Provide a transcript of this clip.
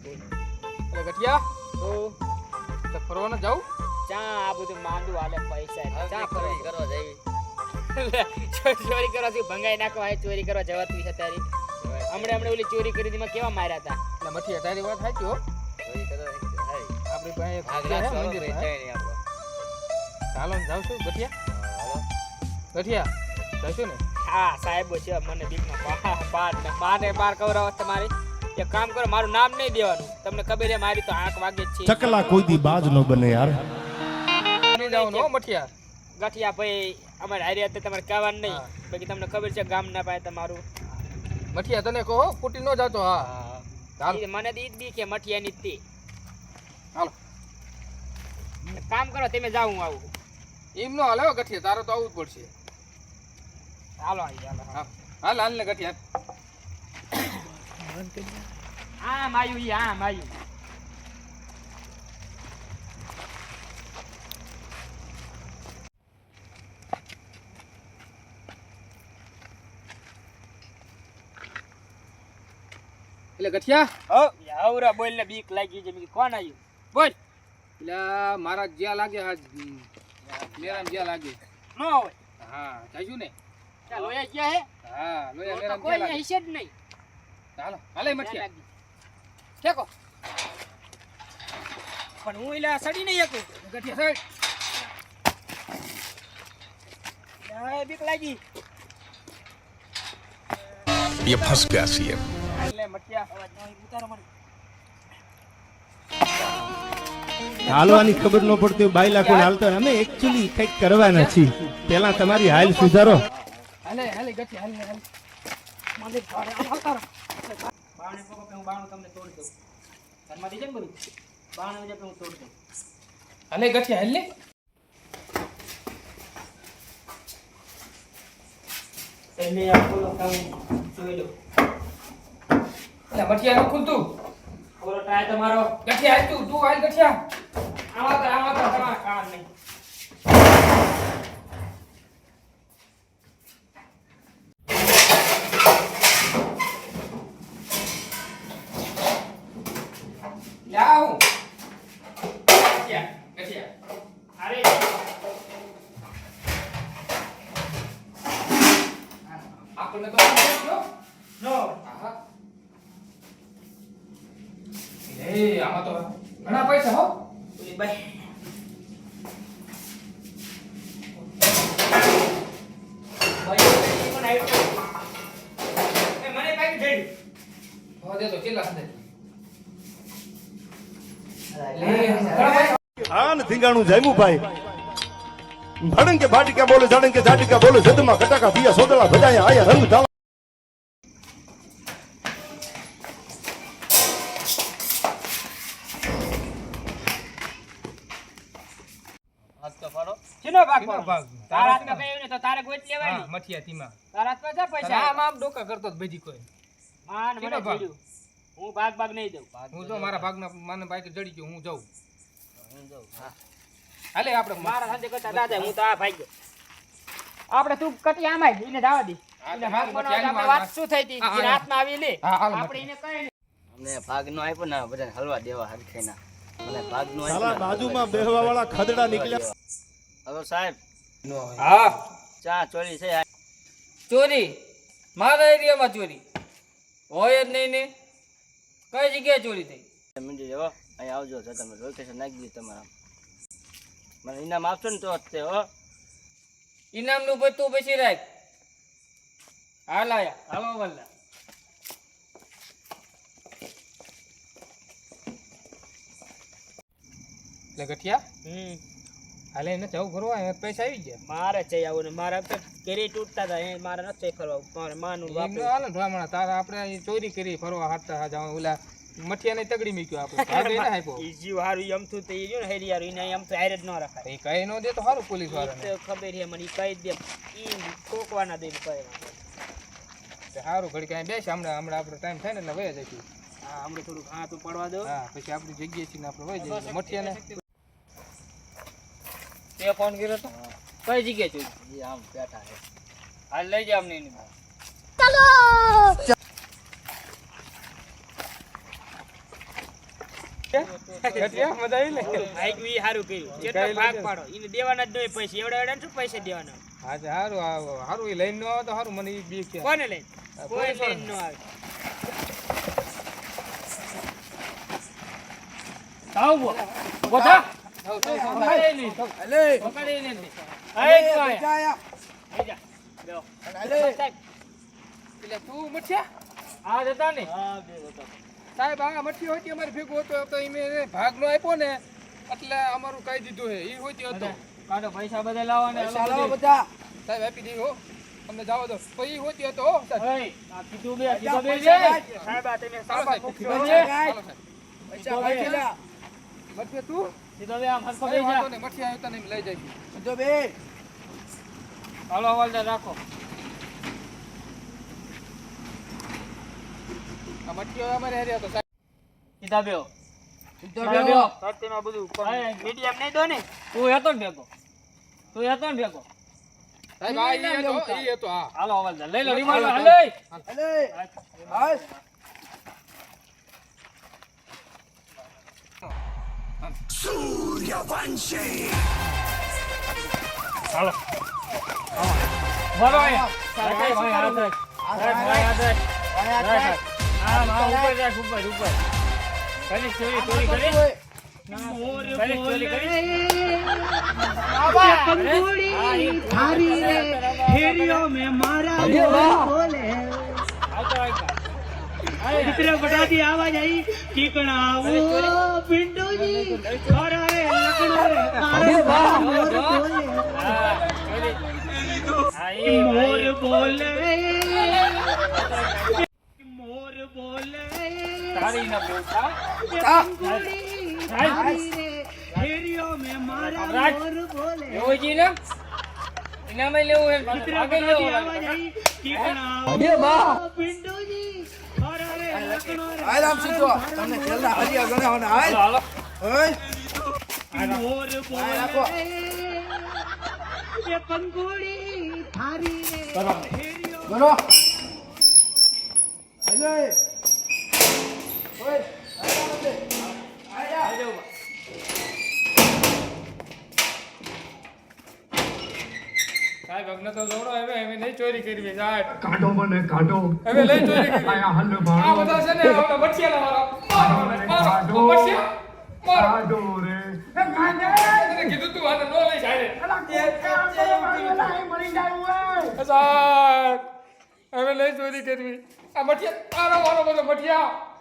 એટલે ગઠિયા તો ફરવાના જાવ ચા આ બધું માંડું હાલે પૈસા ચા ચોરી કરવા જઈ ચોરી કરવા થી ભંગાઈ નાખવા હે ચોરી કરવા જવાતું છે તારી હમણે ઓલી ચોરી કરી દીમાં કેવા માર્યા હતા એટલે મઠિયા તારી વાત સાચી હો ચોરી કરવા હાય આપણી પાસે આગ રાખો મંદિર ચાઈ આપણો ચાલો ને જાવશું ગઠિયા ગઠિયા જઈશું ને હા સાહેબો છે મને બીકનો બાર કવરાવ તમારી એક કામ કરો મારું નામ નહીં દેવાનું તમને ખબર છે મારી તો આંખ વાગે જ છે ચકલા કોઈ દી બાજ ન બને યાર નહીં જવાનું હો મઠિયા ગઠિયા ભાઈ અમારે હારી હતી તમારે કહેવાનું નહીં બાકી તમને ખબર છે ગામ ના પાય તમારું મઠિયા તને કહો ફૂટી ન જાતો હા ચાલ મને તો ઈ જ બી કે મઠિયાની જ તે હાલો કામ કરો તમે જાઓ હું આવું એમ નો હાલે હો ગઠિયા તારે તો આવવું જ પડશે હાલો આવી હાલો હા હાલ હાલ ને ગઠિયા હા માયું ઈ હા માયું એટલે ગઠિયા હવરા બોલ ને બીક લાગી છે મેં કોણ આવ્યું બોલ એટલે મારા જ્યાં લાગે હા મેરામ જ્યાં લાગે નો હોય હા જઈશું ને ચાલ લોયા ગયા હે હા લોયા તો મેરામ કોઈ જ્યાં લાગે હિશે જ નહીં ચાલો હાલે મઠિયા ઠેકો પણ હું એલા સડી નહીં એકું ગઠિયા સાઈડ બીક લાગી ये फंस गया सीएम એટલે મઠિયા અવાજ નહીં ઉતારો મને હાલવાની ખબર ન પડતી બાયલા કોણ હાલતો અમે એકચ્યુઅલી કંઈક કરવાના છીએ પેલા તમારી હાલ સુધારો હાલે હાલે ગઠિયા હાલે હાલે મને ઘરે આવતા બાણે પકો કે હું બાણું તમને તોડી દઉં ઘરમાં દીજે ને બધું બાણું જે હું તોડી દઉં હાલે ગઠિયા હાલે એટલે આપો તમે જોઈ લો એટલે મઠિયા નો ખુલતું ઓલો ટ્રાય તમારો ગઠિયા હાલ તું હાલ ગઠિયા આમાં તો તમારા કામ નહીં લાવ ગઠિયા ગઠિયા અરે આપણને તો આવડે નો આહા એ આમાં તો ઘણા પૈસા હો ઓલી બાઈ પણ આવ્યું મને પાકી જઈ હો દે તો કેટલા હદે આન ધીંગાણું જામ્યું ભાઈ ભડંગ કે ભાટિકા બોલે જાડંગ કે જાટિકા બોલે જદમાં કટાકા પિયા સોદળા ભજાયા આયા રંગ ધાવા હાથ તો પાડો શીનો ભાગ શીનો ભાગ? તારા હાથમાં કઈ ને તો તારે ગોત લેવાય હા મઠિયા તીમાં તારા હાથમાં જા પૈસા આમ આમ ડોકા કરતો જ ભેજી કોઈ માન શીનો મને ભાગ? જીડ્યું હું ભાગ નહીં દઉં હું જો મારા ભાગના માને બાઈક જડી ગયો હું જાઉં હું જાઉં હાલે આપણે મારા સાથે કરતા દાદા હું તો આ ભાઈ ગયો આપણે તું કટી આમાં એને દાવા દી એને ભાગ બનાવવા આપણે વાત શું થઈ હતી હા, એના હાથમાં આવી લે હા, હાલ આપણે એને કઈ નહીં અમને ભાગ નો આપ્યો ને બધાને હલવા દેવા હરખેના મને ભાગ નો સાલા બાજુમાં બેહવા વાળા ખદડા નીકળ્યા હવે સાહેબ હા ચા ચોરી છે ચોરી મારા એરિયામાં ચોરી હોય જ નહીં ને કઈ જગ્યાએ ચોરી થઈ મંડી હો અહીં આવજો જો તમે લોકેશન નાખી દીધું તમારા મને ઇનામ આપશો ને તો જ તે હો ઇનામનું બધું પછી રાખ હાલ આયા હાલો વલ્લા એટલે ગઠિયા હાલે એને જવું ફરવા અહીંયા પૈસા આવી ગયા મારે જઈ આવું ને મારા તો કેરી તૂટતા હતા એ મારે નથી ફરવા મારે માનું એમ બાપુ નો હાલે ને ભલામણા તારા આપણે અહીં ચોરી કરી ફરવા હાટતા હા જાવ ઓલા મઠિયાને તગડી મૂક્યો આપણે ભાગ એને આપ્યો ઈ જીવ હારું એમથું તો ઈ જો ને હેરી હારું એને એમ તો હારે જ ન રખાય એ કઈ નો દે તો સારું પોલીસ ઈ વાળાને તો ખબર છે મને ઈ કહી દે ઈ ઠોકવાના દે કહે સારું ઘડી કાંઈ બેસ હમણાં આપણે ટાઈમ થાય ને એટલે વયા જઈશું હા હમણાં થોડુંક હાથું પડવા દો હા પછી આપણી જગ્યાએ છીએ ને આપણે વહી જઈશું મઠિયાને તે ફોન કર્યો તો કઈ જગ્યાએ છું એ આમ બેઠા છે હાલ લઈ જા અમને એની ગઠિયા મજા આવી ને ભાગ્યું ઈ હારું કર્યું કેટલો ભાગ પાડો ઈને દેવાના જ નહીં પૈસા એવડા એવડા શું પૈસા દેવાના હા તો સારું સારું એ લઈને ન આવે તો સારું મને ઈ બીક છે કોને લઈને કોઈ પોલીસ લઈને ન આવે આવો બોધા પકડી લે તું આયા આઈ જા લ્યો એટલે તું મઠિયા આ જતા ને સાહેબ આ મઠી હોતી અમારે ભેગું હતો તો ઈ મેં ભાગ નો આપ્યો ને એટલે અમારું કહી દીધું હે ઈ હોતી હતો કાઢો પૈસા બધા લાવો ને સાહેબ આપી દઈ હો અમને જાવ દો તો ઈ હોતી હતો હો સાહેબ એય આ કીધું બે કીધું બે જે સાહેબ આ તમે ચાલો સાહેબ સાહેબ કીધું ચાલો બે સાહેબ મઠિયા તું કીધું બે આમ હરખો કઈ બે જા વાંધો નહીં મઠિયા આવતા નહીં લઈ જઈશું હાલો હવાલદાર રાખો આ મઠિયો અમારે હારે હતો સાહેબ કીધા બેઓ સાહેબ બધું મીડિયમ નહીં દો ને તું હતો ને ભેગો સાહેબ આ ઈ હતો હા હાલો હવાલદાર લઈ લો રિમાન્ડ હાલે હાલો બોલો અહીંયા સાહેબ ભાઈ હાથ રાખ આમ ઉપર રાખ ઉપર કરી ચોરી કરી थारी रे हेरियो में मारा बोले इतने बड़ा की आवाज आई टिकना वो पिंडू जी और अरे लखनऊ रे अरे मोर बोले मोर बोले તારી ના બેટા थारी रे हेरियो में मारा मोर बोले એવું જી ને ઇનામાં લેવું હે આગળ લેવું आवाज आई टिकना वो पिंडू जी और अरे लखनऊ रे હાલો मोर बोले ये पंखुड़ी थारी रे हेरियो સાહેબ અગ્ન તો જોડો હવે નહીં ચોરી કરવી સાહેબ કાઢો મને કાઢો હવે લઈ ચોરી કરવી આયા હલ આ ભાડો બધા છે ને હવે મઠિયાલા મારો કાઢો મઠિયા મારો કાઢો રે તને કીધું તું આને નો લઈ જાય સાહેબ હવે લઈ ચોરી કરવી આ મઠિયા તારો વાળો બધો મઠિયા